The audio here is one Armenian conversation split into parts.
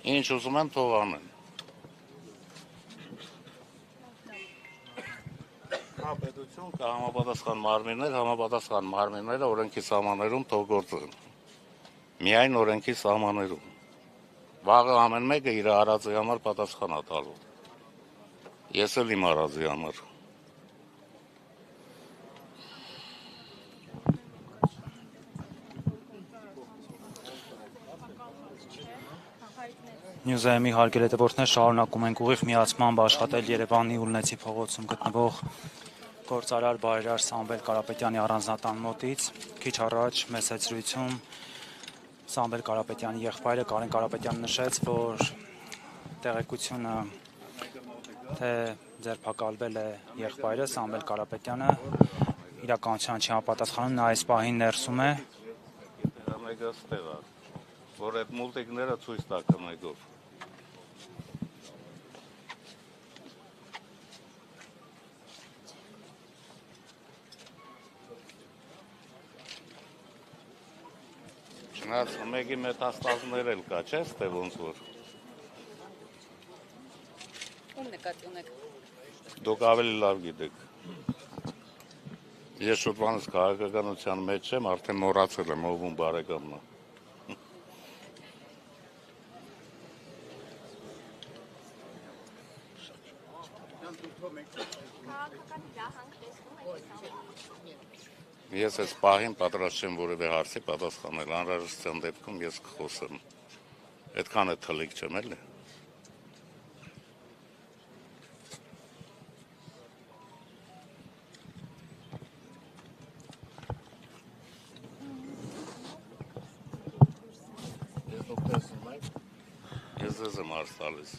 Ինչ ուզում են թող անեն։ Կա պետություն, կա համապատասխան մարմինները օրենքի սահմաններում թող գործեն։ Միայն օրենքի սահմաններում։ Վաղը ամեն մեկը իր արածի համար պատասխան է տալու։ Ես էլ իմ արածի համար։ Նյուզայմի հարգելի հետևորդներ, շարունակում ենք ուղիղ միացմամբ աշխատել Երևանի Ուլնեցի փողոցում գտնվող գործարար բարերար Սամվել Կարապետյանի առանձնատան մոտից։ Քիչ առաջ մեծ զրույցում Սամվել Կարապետյանի եղբայրը Կարեն Կարապետյանը նշեց, որ տեղեկությունը, թե ձերբակալվել է եղբայրը Սամվել Կարապետյանը, իրականության չի համապատասխանում, նա այս պահին ներսում է։ Մեկը ստեղ է, որ այդ մուլտիկները ցույց տա կնեգով։ Չնայած մեկի մետաստազներ էլ կա, չէ՞, ստե ոնց որ։ Ում նկատի ունեք։ Դուք ավելի լավ գիտեք։ Ես շուտվանից քաղաքականության մեջ եմ, արդեն մոռացել եմ ով ում բարեկամն է։ Ես այս պահին պատրաստ չեմ որևէ հարցի պատասխանել, անհրաժեշտության դեպքում ես կխոսեմ։ Այդքան է թլիկ չեմ էլի։ Ես ձեզ եմ հարց տալիս։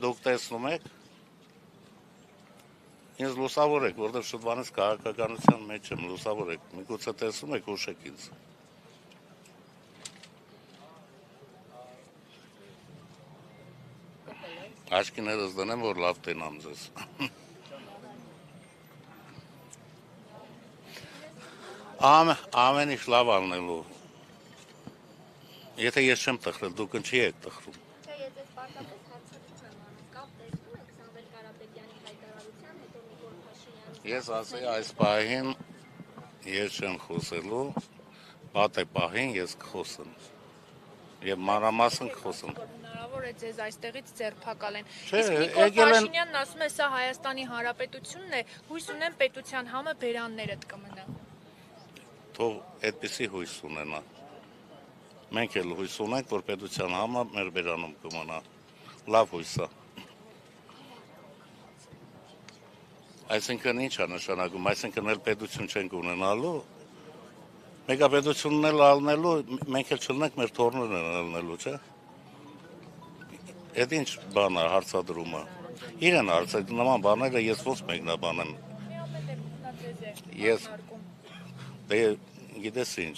Դուք տեսնում եք։ Ինձ լուսավորեք, որտեղ շուտվանից քաղաքականության մեջ եմ, լուսավորեք, միգուցե տեսնում եք, ուշեք ինձ։ Աչքիներս դնեմ, որ լավ տենամ ձեզ։ Ամեն ինչ լավ անելու։ Եթե ես չեմ տխրել, դուք ինչի եք տխրում։ Ես ասեի այս պահին ես չեմ խոսելու, բատ է պահին ես կխոսեմ և մանրամասն կխոսեմ։ Հնարավոր է ձեզ այստեղից ձերբակալեն։ Չէ, Իսկ Նիկոլ եկել են- Փաշինյանն ասում է, սա Հայաստանի Հանրապետությունն է, հույս ունեմ պետության համը բերաններդ կմնա։ Թող այդպիսի հույս ունենա։ Մենք էլ հույս ունենք, որ պետության համը մեր բերանում կմնա։ Լավ հույս է։ Այսինքն ինչ է նշանակում, այսինքն էլ պետություն չենք ունենալու, մեկա պետությունն էլ ալնելու, մենք էլ չլնենք մեր թորներն են ալնելու, չէ։ Էդ ինչ բան է հարցադրումը։ Իրեն հարցեք, նման բաները ես ոնց մեկնաբանեմ։ Ես դե գիտես ինչ։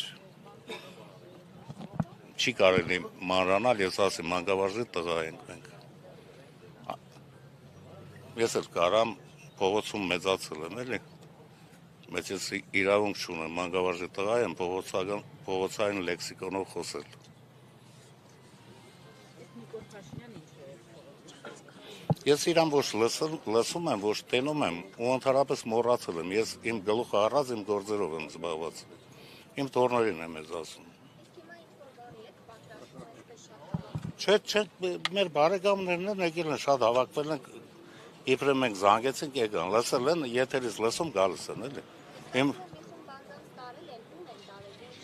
Չի կարելի մանրանալ, ես ասեմ, մանկավարժի տղա ենք մենք։ Ես էլ կարամ փողոցում մեծացել եմ, էլի։ Բայց ես իրավունք չունեմ, մանկավարժի տղա եմ փողոցային լեքսիկոնով խոսել։ Ես իրան ոչ լսում եմ, ոչ տենում եմ ու ընդհանրապես մոռացել եմ, ես իմ գլուխը առած իմ գործերով եմ զբաղված, իմ թորներին եմ ես ասում։ Չէ, մեր բարեկամներն են եկել են, շատ հավաքվել են, իբրև մենք զանգեցինք եկան, լսել են, եթերից լսում գալիս են, էլի։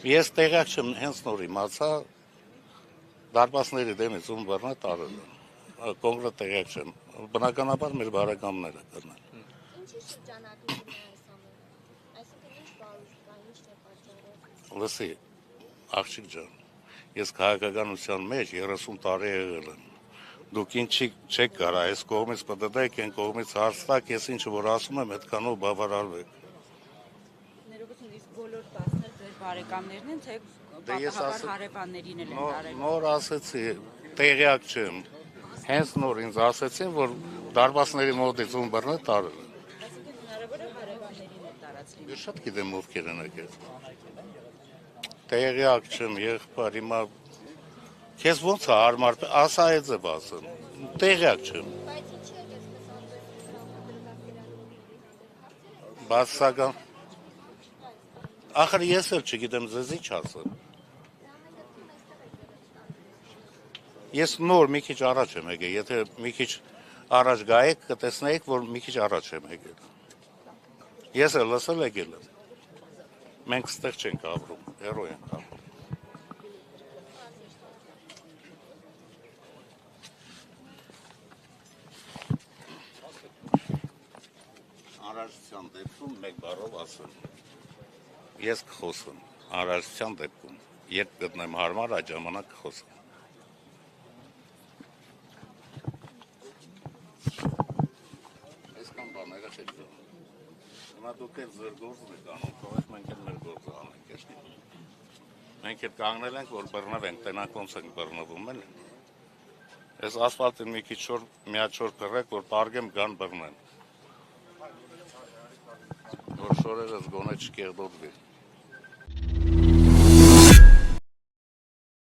Ես տեղյակ չեմ, հենց նոր իմացա, դարպասների դեմից ում բռնը տարել են, կոնկրետ տեղյակ չեմ, բնականաբար մեր բարեկամները կրնեն։ Լսի, աղջիկ ջան, ես քաղաքականության մեջ 30 տարի եղել եմ, դուք ինչ չեք կարա, այս կողմից պտտեք, այն կողմից հարցտակ, ես ինչը որ ասում եմ, հետքանով բավարարվեք։ Ներողություն, իսկ բոլոր 10-ներ ձեր բարեկամներն են, թե պատահաբար հարևաններին էլ են տարել։ Նոր ասեցի, տեղյակ չեմ, հենց նոր ինձ ասեցին, որ դարպասների մոտից ում բռնը տարել են։ Այսինքն հնարավոր է հարևաններին էլ տարած լինի։ Ես շատ գիտեմ ովքեր են եկել։ Տեղյակ չեմ, եղբայր, հիմա Քեզ ոնց է հարմար, ասա այդ է ասում։ Տեղյակ չեմ։ Բացական։ Ախր ես էլ չգիտեմ ձեզ ինչ ասեմ։ Ես նոր մի քիչ առաջ եմ եկել, եթե մի քիչ առաջ գայեք, կտեսնեիք, որ մի քիչ առաջ եմ եկել։ Ես էլ լսել եկել եմ։ Մենք ստեղ չենք ապրում, հեռու ենք ապրում։ Անհրաժեշտության դեպքում մեկ բառով ասեմ։ Ես կխոսեմ անհրաժեշտության դեպքում, երբ գտնեմ հարմար, այդ ժամանակ կխոսեմ։ Այսքան բաները չեք դնում։ Հիմա դուք էլ ձեր գործն եք անում, թողեք մենք էլ մեր գործը անենք, էլի։ Մենք էլ կանգնել ենք, որ բռնվենք, տենանք ոնց ենք բռնվում, էլի։ Այս ասֆալտին մի քիչ շոր, մի հատ շոր փռեք, որ պարգեմ գան բռնեն։ Որ շորերս գոնե չկեղդոդվի։